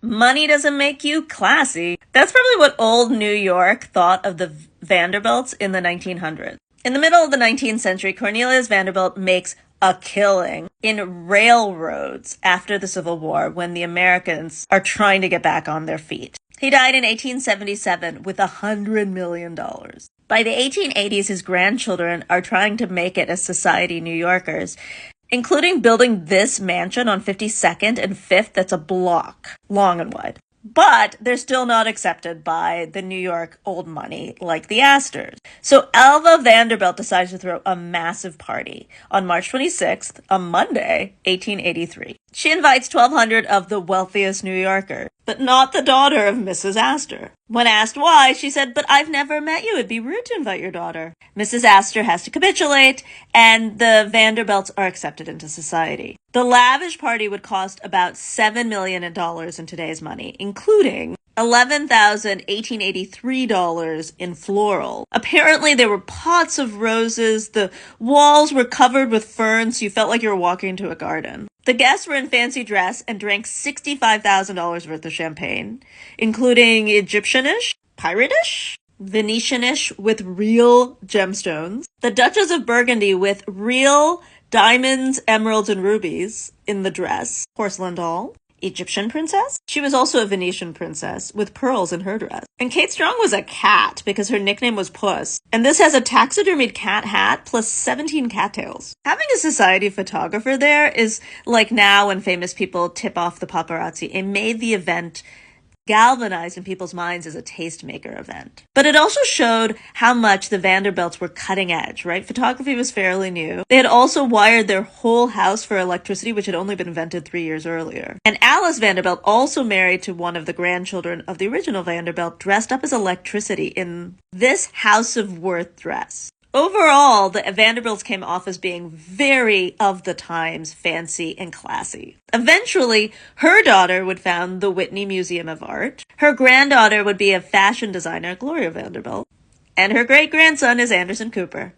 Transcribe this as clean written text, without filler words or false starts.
Money doesn't make you classy. That's probably what old New York thought of the Vanderbilts in the 1900s. In the middle of the 19th century, Cornelius Vanderbilt makes a killing in railroads after the Civil War when the Americans are trying to get back on their feet. He died in 1877 with $100 million. By the 1880s, his grandchildren are trying to make it as society New Yorkers, including building this mansion on 52nd and 5th that's a block long and wide. But they're still not accepted by the New York old money like the Astors. So Alva Vanderbilt decides to throw a massive party on March 26th, a Monday, 1883. She invites 1,200 of the wealthiest New Yorkers, but not the daughter of Mrs. Astor. When asked why, she said, "But I've never met you. It'd be rude to invite your daughter." Mrs. Astor has to capitulate, and the Vanderbilts are accepted into society. The lavish party would cost about $7 million in today's money, including $11,1883 in floral. Apparently, there were pots of roses. The walls were covered with ferns, so you felt like you were walking into a garden. The guests were in fancy dress and drank $65,000 worth of champagne, including Egyptianish, Piratish, Venetianish with real gemstones, the Duchess of Burgundy with real diamonds, emeralds, and rubies in the dress, porcelain doll, Egyptian princess. She was also a Venetian princess with pearls in her dress. And Kate Strong was a cat because her nickname was Puss. And this has a taxidermied cat hat plus 17 cattails. Having a society photographer there is like now when famous people tip off the paparazzi. It made the event galvanized in people's minds as a tastemaker event. But it also showed how much the Vanderbilts were cutting edge, right? Photography was fairly new. They had also wired their whole house for electricity, which had only been invented 3 years earlier. And Alice Vanderbilt, also married to one of the grandchildren of the original Vanderbilt, dressed up as electricity in this House of Worth dress. Overall, the Vanderbilts came off as being very of the times, fancy and classy. Eventually, her daughter would found the Whitney Museum of Art. Her granddaughter would be a fashion designer, Gloria Vanderbilt. And her great-grandson is Anderson Cooper.